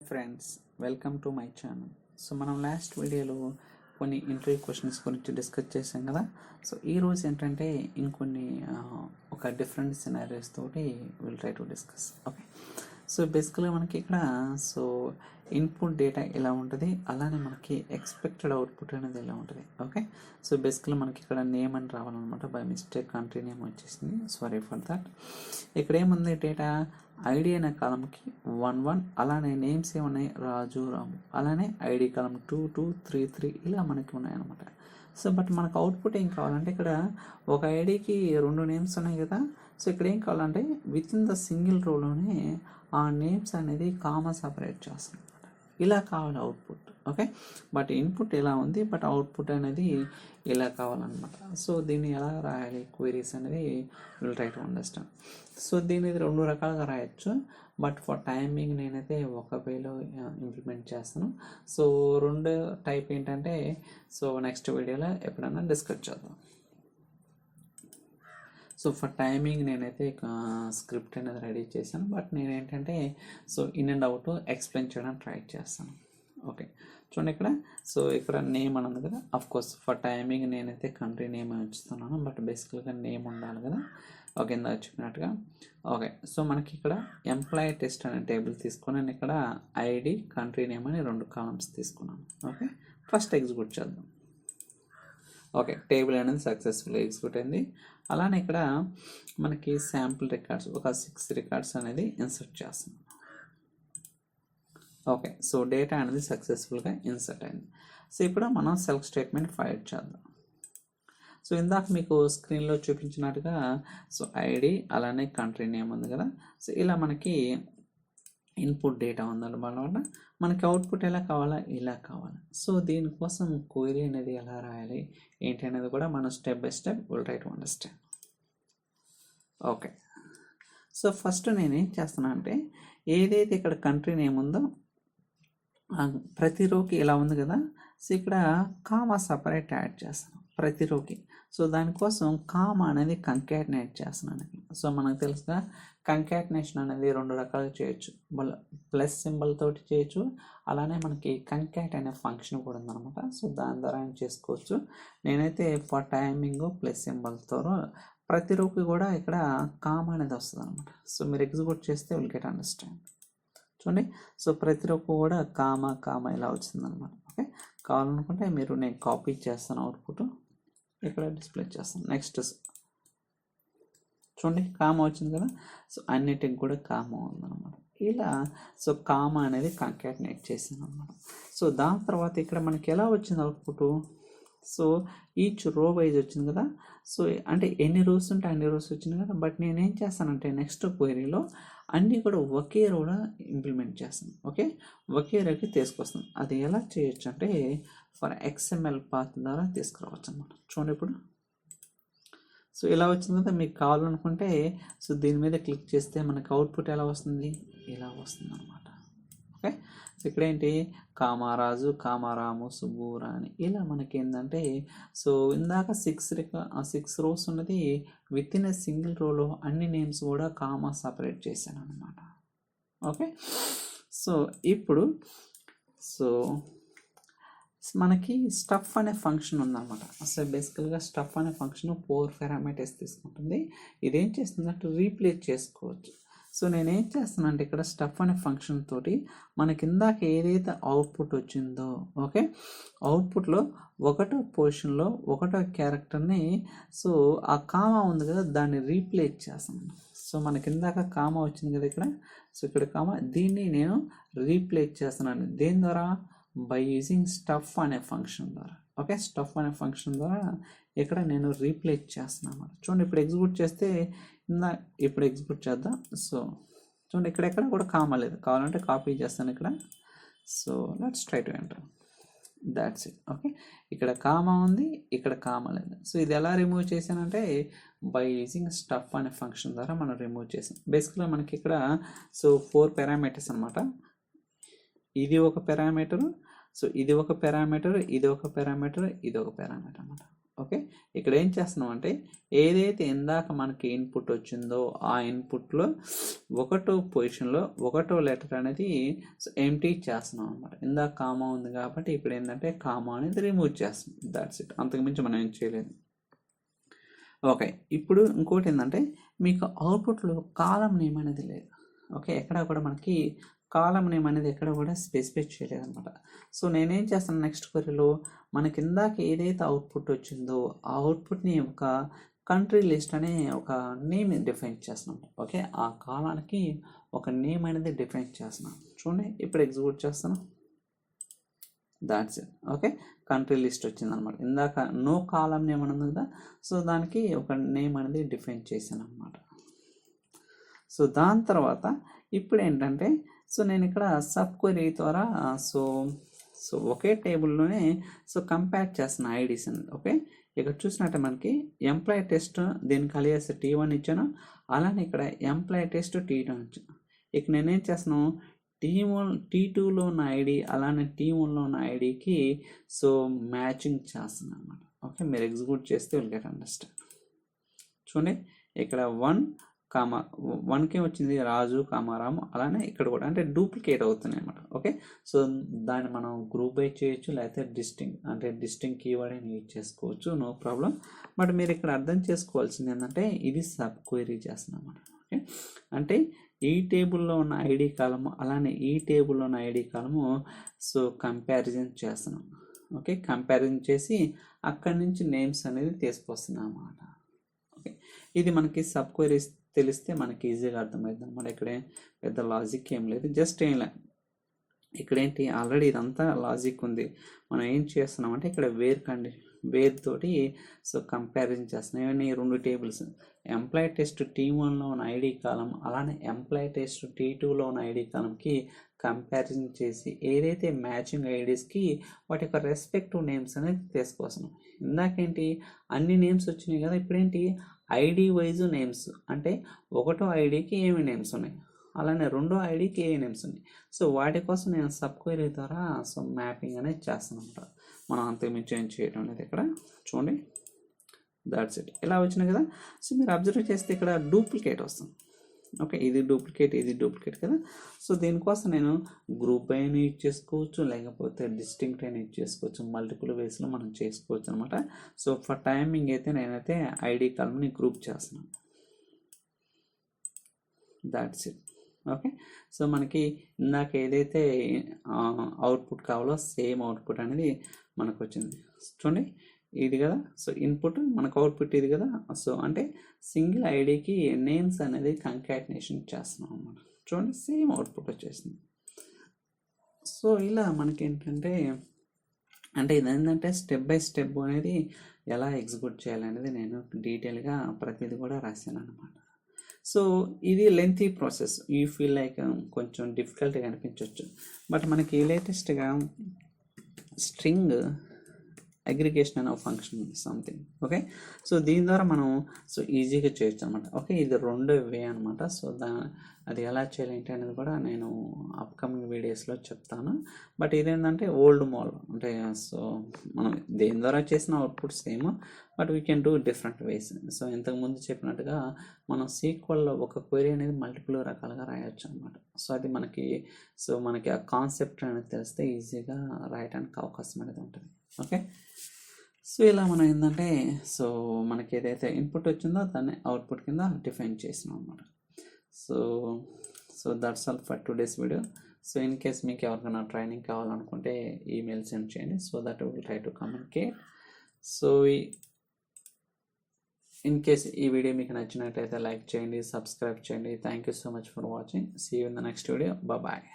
Friends, welcome to my channel. So మనం last వీడియోలో కొన్ని ఇంటర్వ్యూ క్వశ్చన్స్ గురించి డిస్కస్ చేసాం కదా. సో ఈరోజు ఏంటంటే ఇంకొన్ని ఒక డిఫరెంట్ సినారియోస్ తోటి will try to discuss. Okay, so బేసికల్గా మనకి ఇక్కడ సో ఇన్పుట్ డేటా ఎలా ఉంటుంది, అలానే మనకి ఎక్స్పెక్టెడ్ అవుట్పుట్ అనేది ఎలా ఉంటుంది. ఓకే, సో బేసికల్గా మనకి ఇక్కడ నేమ్ అని రావాలన్నమాట. బై మిస్టేక్ కంట్రీ నేమ్ వచ్చేసింది, సారీ ఫర్ దట్. ఇక్కడ ఏముంది, డేటా ఐడి అనే కాలంకి 1 1, అలానే నేమ్స్ ఏమున్నాయి, రాజు రాము, అలానే ఐడి కాలం 2 2 3 3 ఇలా మనకి ఉన్నాయన్నమాట. సో బట్ మనకు అవుట్పుట్ ఏం కావాలంటే, ఇక్కడ ఒక ఐడికి 2 నేమ్స్ ఉన్నాయి కదా. సో ఇక్కడ ఏం కావాలంటే విత్ ఇన్ ద సింగిల్ రోలోనే ఆ నేమ్స్ అనేది కామా సపరేట్ చేస్తుంది, ఇలా కావాలి అవుట్పుట్. ఓకే, బట్ ఇన్పుట్ ఎలా ఉంది, బట్ అవుట్పుట్ అనేది ఇలా కావాలన్నమాట. సో దీన్ని ఎలా రాయాలి క్వైరీస్ అనేది will try to understand. So దీన్ని 2 రకాలుగా రాయొచ్చు, బట్ ఫర్ టైమింగ్ నేనైతే ఒక వేలో ఇంప్లిమెంట్ చేస్తాను. సో 2 టైప్ ఏంటంటే, సో నెక్స్ట్ వీడియోలో ఎప్పుడైనా డిస్కస్ చేద్దాం. సో ఫర్ టైమింగ్ నేనైతే స్క్రిప్ట్ అనేది రెడీ చేశాను, బట్ నేనేంటంటే so in and out explain చేయడానికి ట్రై చేస్తాను. ఓకే, చూడండి ఇక్కడ. సో ఇక్కడ నేమ్ అని ఉంది కదా. అఫ్ కోర్స్ ఫర్ టైమింగ్ నేనైతే కంట్రీ నేమ్ ఉంచుతున్నాను, బట్ బేసికల్గా నేమ్ ఉండాలి కదా. ఓకే, ఇందాక చెప్పినట్టుగా. ఓకే, సో మనకి ఇక్కడ ఎంప్లాయీ టెస్ట్ అనే టేబుల్ తీసుకొని నేను ఇక్కడ ఐడి కంట్రీ నేమ్ అని 2 కాలమ్స్ తీసుకున్నాను. ఓకే, ఫస్ట్ ఎగ్జిక్యూట్ చేద్దాం. ఓకే, టేబుల్ అనేది సక్సెస్ఫుల్ ఎగ్జిక్యూట్ అయింది. అలానే ఇక్కడ మనకి శాంపుల్ రికార్డ్స్ ఒక 6 రికార్డ్స్ అనేది ఇన్సర్ట్ చేస్తున్నాం. ఓకే, సో డేటా అనేది సక్సెస్ఫుల్గా ఇన్సర్ట్ అయింది. సో ఇప్పుడు మనం సెల్ఫ్ స్టేట్మెంట్ ఫైర్ చేద్దాం. సో ఇందాక మీకు స్క్రీన్లో చూపించినట్టుగా సో ఐడి అలానే కంట్రీ నేమ్ ఉంది కదా. సో ఇలా మనకి ఇన్పుట్ డేటా ఉందన్నమాట. మనకి అవుట్పుట్ ఎలా కావాలా, ఇలా కావాలి. సో దీనికోసం క్వైరీ అనేది ఎలా రాయాలి ఏంటి అనేది కూడా మనం step by step will try to understand. Okay, so first నేనేం చేస్తున్నా అంటే, ఏదైతే ఇక్కడ కంట్రీ నేమ్ ఉందో ప్రతి రోకి ఇలా ఉంది కదా. సో ఇక్కడ కామా సపరేట్ యాడ్ చేస్తాను ప్రతి రోకి. సో దానికోసం కామా అనేది కంకాటినేట్ చేస్తున్నాను. సో మనకు తెలుసుగా కంకాటినేషన్ అనేది 2 రకాలుగా చేయొచ్చు. ప్లస్ సింబల్ తోటి చేయొచ్చు, అలానే మనకి కంకాట్ అనే ఫంక్షన్ కూడా ఉందన్నమాట. సో దాని ద్వారా చేసుకోవచ్చు. నేనైతే ఫర్ టైమింగ్ ప్లస్ సింబల్తో ప్రతి రోకి కూడా ఇక్కడ కామా అనేది వస్తుంది అనమాట. సో మీరు ఎగ్జిక్యూట్ చేస్తే విల్ గెట్ అండర్స్టాండ్. చూడండి, సో ప్రతి రోకు కూడా కామా కామా ఇలా వచ్చిందనమాట. ఓకే, కావాలనుకుంటే నేను కాపీ చేస్తాను, అవుట్పుట్ ఇక్కడ డిస్ప్లే చేస్తాను. నెక్స్ట్ చూడండి, కామా వచ్చింది కదా. సో అన్నిటికి కూడా కామా ఉందన్నమాట. ఇలా సో కామా అనేది కంకాటినేట్ చేసాను అనమాట. సో దాని తర్వాత ఇక్కడ మనకి ఎలా వచ్చింది output, so each row wise వచ్చింది కదా. సో అంటే ఎన్ని రోస్ ఉంటే అన్ని రోస్ వచ్చింది కదా. బట్ నేనేం చేస్తానంటే నెక్స్ట్ క్వైరీలో అన్నీ కూడా ఒకే రోలో ఇంప్లిమెంట్ చేస్తాను. ఓకే, ఒకే రోకి తీసుకొస్తాను. అది ఎలా చేయొచ్చు అంటే ఫర్ XML పాత్ ద్వారా తీసుకురావచ్చు అనమాట. చూడండి ఇప్పుడు. సో ఇలా వచ్చింది కదా. మీకు కావాలనుకుంటే సో దీని మీద క్లిక్ చేస్తే మనకు అవుట్పుట్ ఎలా వస్తుంది, ఇలా వస్తుంది అనమాట. ఓకే, సో ఇక్కడ ఏంటి, కామారాజు, కామారాము, సుబ్బు, రాణి ఇలా మనకి ఏంటంటే సో ఇందాక 6 రోస్ ఉన్నది విత్ ఇన్ ఏ సింగిల్ రోలో అన్ని నేమ్స్ కూడా కామా సపరేట్ చేశాను అనమాట. ఓకే, సో ఇప్పుడు సో మనకి స్టఫ్ అనే ఫంక్షన్ ఉందన్నమాట. సో బేసికల్గా స్టఫ్ అనే ఫంక్షన్ 4 పారామీటర్స్ తీసుకుంటుంది. ఇదేం చేస్తుందంటే రీప్లేస్ చేసుకోవచ్చు. సో నేనేం చేస్తానంటే ఇక్కడ స్టఫ్ అనే ఫంక్షన్ తోటి మనకి ఇందాక ఏదైతే అవుట్పుట్ వచ్చిందో, ఓకే, అవుట్పుట్లో 1వ పొజిషన్లో 1వ క్యారెక్టర్ని సో ఆ కామా ఉంది కదా దాన్ని రీప్లేస్ చేస్తాను. సో మనకి ఇందాక కామా వచ్చింది కదా ఇక్కడ. సో ఇక్కడ కామా, దీన్ని నేను రీప్లేస్ చేస్తున్నాను. దేని ద్వారా, బై యూజింగ్ స్టఫ్ అనే ఫంక్షన్ ద్వారా. ఓకే, స్టఫ్ అనే ఫంక్షన్ ద్వారా ఇక్కడ నేను రీప్లేస్ చేస్తున్నాను. చూడండి, ఇప్పుడు ఎగ్జిక్యూట్ చేస్తే ఇప్పుడు ఎగ్జిక్యూట్ చేద్దాం. సో చూడండి, ఇక్కడెక్కడ కూడా కామా లేదు. కావాలంటే కాపీ చేస్తాను ఇక్కడ. So let's try to enter. That's it. Okay, ఇక్కడ కామా ఉంది, ఇక్కడ కామా లేదు. సో ఇది ఎలా రిమూవ్ చేశానంటే బై యూజింగ్ స్టఫ్ అనే ఫంక్షన్ ద్వారా మనం రిమూవ్ చేసాం. బేసిక్గా మనకి ఇక్కడ సో 4 పారామీటర్స్ అనమాట. ఇది ఒక పారామీటర్, సో ఇది ఒక పారామీటర్, ఇది ఒక పారామీటర్, ఇది ఒక పారామీటర్ అనమాట. ఓకే, ఇక్కడ ఏం చేస్తున్నాం అంటే ఏదైతే ఇందాక మనకి ఇన్పుట్ వచ్చిందో ఆ ఇన్పుట్లో ఒకటో పొజిషన్లో ఒకటో లెటర్ అనేది ఎంటీ చేస్తున్నాం అనమాట. ఇందాక కామా ఉంది కాబట్టి ఇప్పుడు ఏంటంటే కామా అనేది రిమూవ్ చేస్తున్నాం. దాట్స్ ఇట్, అంతకుమించి మనం ఏం చేయలేదు. ఓకే, ఇప్పుడు ఇంకోటి ఏంటంటే మీకు అవుట్పుట్లో కాలం నేమ్ అనేది లేదు. ఓకే, ఎక్కడ కూడా మనకి కాలం నేమ్ అనేది ఎక్కడ కూడా స్పెసిఫై చేయలేదు అనమాట. సో నేనేం చేస్తాను నెక్స్ట్ క్వరీలో మనకి ఇందాక ఏదైతే అవుట్పుట్ వచ్చిందో ఆ అవుట్పుట్ని ఒక కంట్రీ లిస్ట్ అనే ఒక నేమ్ డిఫైన్ చేస్తున్నాం. ఓకే, ఆ కాలానికి ఒక నేమ్ అనేది డిఫైన్ చేస్తున్నాం. చూడండి ఇప్పుడు ఎగ్జిక్యూట్ చేస్తాను. That's it. Okay, country list వచ్చిందనమాట. ఇందాక నో కాలం నేమ్ అని ఉంది కదా, సో దానికి ఒక నేమ్ అనేది డిఫైన్ చేశాను అనమాట. సో దాని తర్వాత ఇప్పుడు ఏంటంటే సో నేను ఇక్కడ సబ్ క్వరీ ద్వారా సో ఒకే టేబుల్లోనే సో కంపేర్ చేస్తున్న ఐడీస్ అనేది. ఓకే, ఇక్కడ చూసినట్టే మనకి ఎంప్లాయ్ టెస్ట్ దీనికి అలియాస్ T1 ఇచ్చాను, అలానే ఇక్కడ ఎంప్లాయ్ టెస్ట్ T2 ఇచ్చాను. ఇక నేనేం చేస్తున్నాను T2లో ఉన్న ఐడి అలానే T1లో ఉన్న ఐడికి సో మ్యాచింగ్ చేస్తున్నాను అనమాట. ఓకే, మీరు ఎగ్జిక్యూట్ చేస్తే విల్ గెట్ అండర్స్టాండ్. చూడండి ఇక్కడ 1కి వచ్చింది రాజు రాము, అలానే ఇక్కడ కూడా అంటే డూప్లికేట్ అవుతున్నాయి అనమాట. ఓకే, సో దాన్ని మనం గ్రూప్ బై చేయొచ్చు, లేకపోతే డిస్టింగ్ కీవర్డ్ అని యూజ్ చేసుకోవచ్చు, నో ప్రాబ్లం. బట్ మీరు ఇక్కడ అర్థం చేసుకోవాల్సింది ఏంటంటే ఇది సబ్ క్వైరీ చేస్తున్నాం అనమాట. ఓకే, అంటే ఈ టేబుల్లో ఉన్న ఐడి కాలము అలానే ఈ టేబుల్లో ఉన్న ఐడి కాలము సో కంపారిజన్ చేస్తున్నాం. ఓకే, కంపారిజన్ చేసి అక్కడి నుంచి నేమ్స్ అనేది తీసుకొస్తున్నాం అన్నమాట. ఓకే, ఇది మనకి సబ్ క్వైరీస్ తెలిస్తే మనకి ఈజీగా అర్థమవుతుంది అనమాట. ఇక్కడే పెద్ద లాజిక్ ఏం లేదు, జస్ట్ ఏం లేదు. ఇక్కడేంటి ఆల్రెడీ ఇదంతా లాజిక్ ఉంది. మనం ఏం చేస్తున్నామంటే ఇక్కడ వేర్ తోటి సో కంపారిజన్ చేస్తున్నాం. ఏమైనా రెండు టేబుల్స్ ఎంప్లాయ్ టెస్ట్ T1లో ఉన్న ఐడి కాలం అలానే ఎంప్లాయ్ టెస్ట్ T2లో ఉన్న ఐడి కాలంకి కంపారిజన్ చేసి ఏదైతే మ్యాచింగ్ ఐడీస్కి వాటి యొక్క రెస్పెక్టివ్ నేమ్స్ అనేది తీసుకొస్తున్నాం. ఇందాకేంటి అన్ని నేమ్స్ వచ్చినాయి కదా, ఇప్పుడేంటి ఐడి వైజ్ నేమ్స్ అంటే ఒకటో ఐడికి ఏమి నేమ్స్ ఉన్నాయి అలానే రెండో ఐడికి ఏ నేమ్స్ ఉన్నాయి. సో వాటి కోసం నేను సబ్ క్వైరీ ద్వారా సో మ్యాపింగ్ అనేది చేస్తాను. మనం అంతకుమించి ఏం చేయడం అనేది ఇక్కడ చూడండి. దాట్స్ ఇట్, ఇలా వచ్చినాయి కదా. సో మీరు అబ్జర్వ్ చేస్తే ఇక్కడ డూప్లికేట్ వస్తుంది. ఓకే, ఇది డూప్లికేట్ కదా. సో దీనికోసం నేను గ్రూప్ బై అని యూజ్ చేసుకోవచ్చు, లేకపోతే డిస్టింక్ట్ అని యూజ్ చేసుకోవచ్చు, మల్టిపుల్ వేస్లో మనం చేసుకోవచ్చు అనమాట. సో ఫర్ టైమింగ్ అయితే నేనైతే ఐడి కాలంని గ్రూప్ చేస్తున్నాను. That's it. ఓకే, సో మనకి ఇందాక ఏదైతే అవుట్పుట్ కావాలో సేమ్ అవుట్పుట్ అనేది మనకు వచ్చింది. చూడండి ఇది కదా, సో ఇన్పుట్ మనకు అవుట్పుట్ ఇది కదా. సో అంటే సింగిల్ ఐడికి నేమ్స్ అనేది కంకాటినేషన్ చేస్తున్నాం అన్నమాట. చూడండి సేమ్ అవుట్పుట్ వచ్చేసింది. సో ఇలా మనకి ఏంటంటే అంటే ఇదేంటంటే స్టెప్ బై స్టెప్ అనేది ఎలా ఎగ్జిక్యూట్ చేయాలనేది నేను డీటెయిల్గా ప్రతిదీ కూడా రాశాను అనమాట. సో ఇది lengthy process, you feel like కొంచెం డిఫికల్ట్గా అనిపించవచ్చు. బట్ మనకి లేటెస్ట్గా స్ట్రింగ్ అగ్రిగేషన్ అనే ఫంక్షన్ సంథింగ్. ఓకే, సో దీని ద్వారా మనం సో ఈజీగా చేయొచ్చు అనమాట. ఓకే, ఇది రెండో వే అనమాట. సో అది ఎలా చేయాలంటే అనేది కూడా నేను అప్కమింగ్ వీడియోస్లో చెప్తాను. బట్ ఇదేంటంటే ఓల్డ్ మోడల్ అంటే సో మనం దేని ద్వారా చేసిన output same, but we can do different ways. So ఇంతకుముందు చెప్పినట్టుగా మనం సీక్వెల్లో ఒక క్వెరీ అనేది మల్టిపుల్ రకాలుగా రాయొచ్చు అనమాట. సో అది మనకి ఆ కాన్సెప్ట్ అనేది తెలిస్తే ఈజీగా రాయడానికి అవకాశం అనేది ఉంటుంది. ఓకే, సో ఇలా మనం ఏంటంటే సో మనకి ఏదైతే ఇన్పుట్ వచ్చిందో దాన్ని అవుట్పుట్ కింద డిఫైన్ చేసినాం అనమాట. So that's all for today's video. So in case మీకు ఎవరికైనా ట్రైనింగ్ కావాలనుకుంటే ఈమెయిల్ సెండ్ చేయండి, so that will try to communicate. So in case ఈ వీడియో మీకు నచ్చినట్టయితే లైక్ చేయండి, సబ్స్క్రైబ్ చేయండి. Thank you so much for watching. See you in the next video. Bye.